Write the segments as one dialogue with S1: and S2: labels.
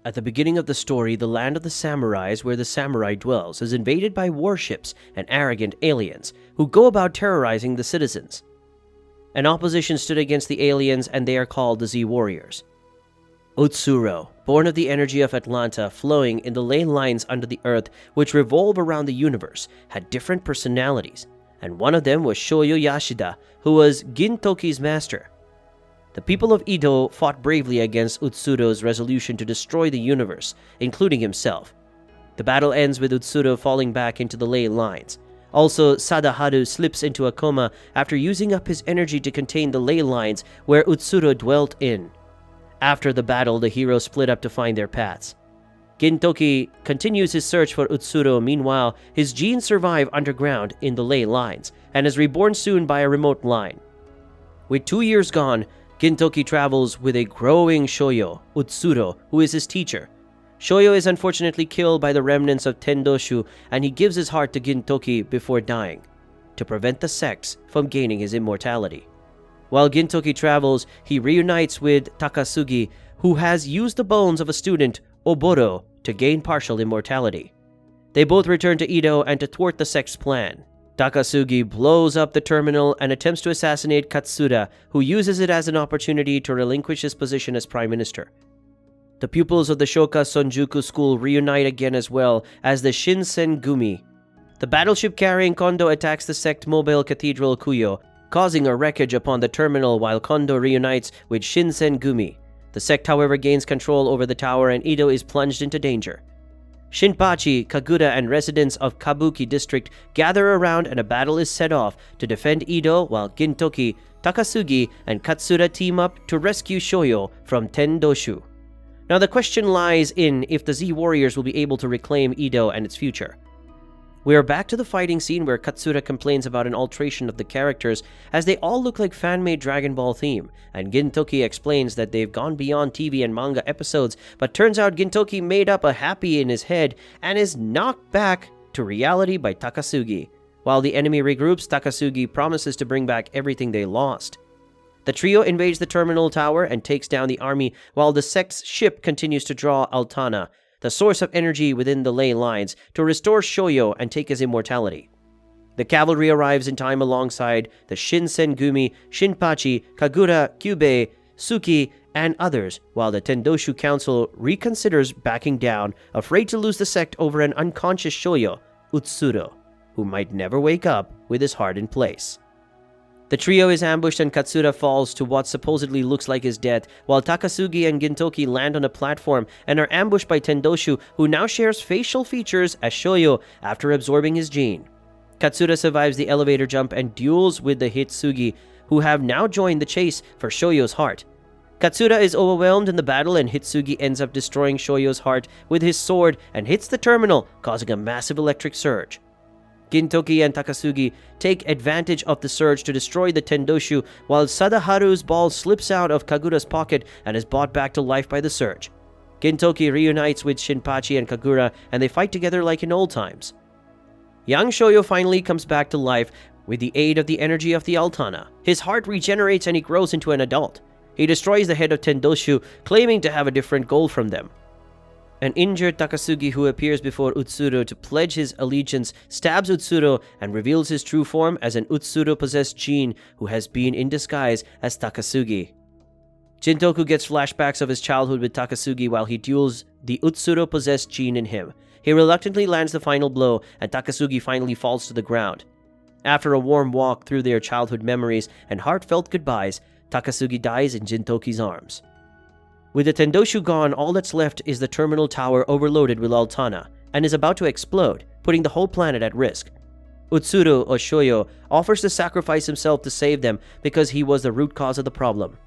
S1: At the beginning of the story, the land of the samurais where the samurai dwells is invaded by warships and arrogant aliens who go about terrorizing the citizens. An opposition stood against the aliens, and they are called the Z Warriors. Utsuro, born of the energy of Atlanta flowing in the ley lines under the earth which revolve around the universe, had different personalities, and one of them was Shiroyasha, who was Gintoki's master. The people of Edo fought bravely against Utsuro's resolution to destroy the universe, including himself. The battle ends with Utsuro falling back into the ley lines. Also, Sadaharu slips into a coma after using up his energy to contain the ley lines where Utsuro dwelt in. After the battle, the heroes split up to find their paths. Gintoki continues his search for Utsuro. Meanwhile, his genes survive underground in the ley lines and is reborn soon by a remote line. With 2 years gone, Gintoki travels with a growing Shoyo, Utsuro, who is his teacher. Shoyo is unfortunately killed by the remnants of Tendoshu, and he gives his heart to Gintoki before dying, to prevent the sects from gaining his immortality. While Gintoki travels, he reunites with Takasugi, who has used the bones of a student, Oboro, to gain partial immortality. They both return to Edo and to thwart the sect's plan. Takasugi blows up the terminal and attempts to assassinate Katsura, who uses it as an opportunity to relinquish his position as prime minister. The pupils of the Shoka Sonjuku school reunite again as well as the Shinsengumi. The battleship carrying Kondo attacks the sect mobile cathedral Kuyo, causing a wreckage upon the terminal while Kondo reunites with Shinsengumi. The sect, however, gains control over the tower and Edo is plunged into danger. Shinpachi, Kaguta, and residents of Kabuki district gather around and a battle is set off to defend Edo while Gintoki, Takasugi, and Katsura team up to rescue Shoyo from Tendoshu. Now the question lies in if the Z Warriors will be able to reclaim Edo and its future. We are back to the fighting scene where Katsura complains about an alteration of the characters as they all look like fan-made Dragon Ball theme, and Gintoki explains that they've gone beyond TV and manga episodes, but turns out Gintoki made up a happy in his head and is knocked back to reality by Takasugi. While the enemy regroups, Takasugi promises to bring back everything they lost. The trio invades the terminal tower and takes down the army while the sect's ship continues to draw Altana, the source of energy within the ley lines, to restore Shoyo and take his immortality. The cavalry arrives in time alongside the Shinsengumi, Shinpachi, Kagura, Kyubei, Suki, and others, while the Tendoshu Council reconsiders backing down, afraid to lose the sect over an unconscious Shoyo, Utsuro, who might never wake up with his heart in place. The trio is ambushed and Katsura falls to what supposedly looks like his death, while Takasugi and Gintoki land on a platform and are ambushed by Tendoshu, who now shares facial features as Shoyo after absorbing his gene. Katsura survives the elevator jump and duels with the Hitsugi, who have now joined the chase for Shoyo's heart. Katsura is overwhelmed in the battle and Hitsugi ends up destroying Shoyo's heart with his sword and hits the terminal, causing a massive electric surge. Gintoki and Takasugi take advantage of the surge to destroy the Tendoshu, while Sadaharu's ball slips out of Kagura's pocket and is brought back to life by the surge. Gintoki reunites with Shinpachi and Kagura, and they fight together like in old times. Young Shoyo finally comes back to life with the aid of the energy of the Altana. His heart regenerates and he grows into an adult. He destroys the head of Tendoshu, claiming to have a different goal from them. An injured Takasugi who appears before Utsuro to pledge his allegiance stabs Utsuro and reveals his true form as an Utsuro-possessed Jin who has been in disguise as Takasugi. Jintoku gets flashbacks of his childhood with Takasugi while he duels the Utsuro-possessed Jin in him. He reluctantly lands the final blow and Takasugi finally falls to the ground. After a warm walk through their childhood memories and heartfelt goodbyes, Takasugi dies in Jintoki's arms. With the Tendoshu gone, all that's left is the terminal tower overloaded with Altana and is about to explode, putting the whole planet at risk. Utsuro, or Shoyo, offers to sacrifice himself to save them because he was the root cause of the problem.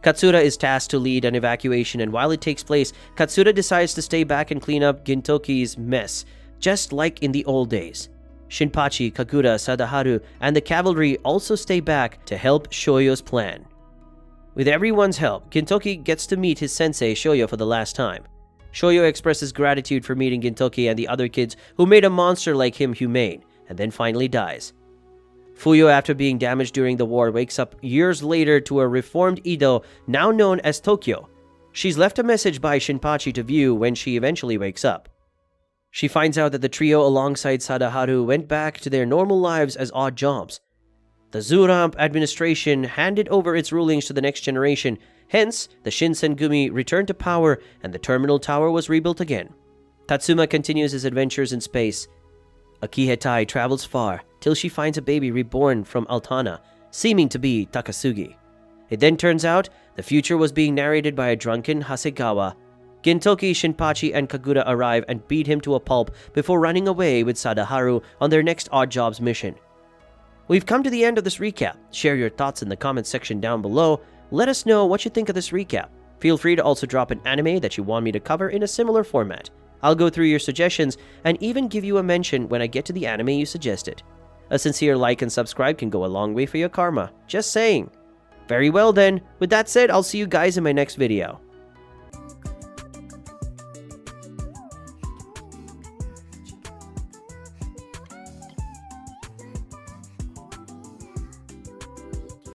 S1: Katsura is tasked to lead an evacuation, and while it takes place, Katsura decides to stay back and clean up Gintoki's mess, just like in the old days. Shinpachi, Kagura, Sadaharu, and the cavalry also stay back to help Shoyo's plan. With everyone's help, Gintoki gets to meet his sensei Shoyo for the last time. Shoyo expresses gratitude for meeting Gintoki and the other kids who made a monster like him humane, and then finally dies. Fuyo, after being damaged during the war, wakes up years later to a reformed Edo, now known as Tokyo. She's left a message by Shinpachi to view when she eventually wakes up. She finds out that the trio alongside Sadaharu went back to their normal lives as odd jobs. The Zuramp administration handed over its rulings to the next generation, hence the Shinsengumi returned to power and the terminal tower was rebuilt again. Tatsuma continues his adventures in space. Akihetai travels far till she finds a baby reborn from Altana, seeming to be Takasugi. It then turns out the future was being narrated by a drunken Hasegawa. Gintoki, Shinpachi, and Kagura arrive and beat him to a pulp before running away with Sadaharu on their next Odd Jobs mission. We've come to the end of this recap. Share your thoughts in the comments section down below. Let us know what you think of this recap. Feel free to also drop an anime that you want me to cover in a similar format. I'll go through your suggestions and even give you a mention when I get to the anime you suggested. A sincere like and subscribe can go a long way for your karma. Just saying. Very well then, with that said, I'll see you guys in my next video.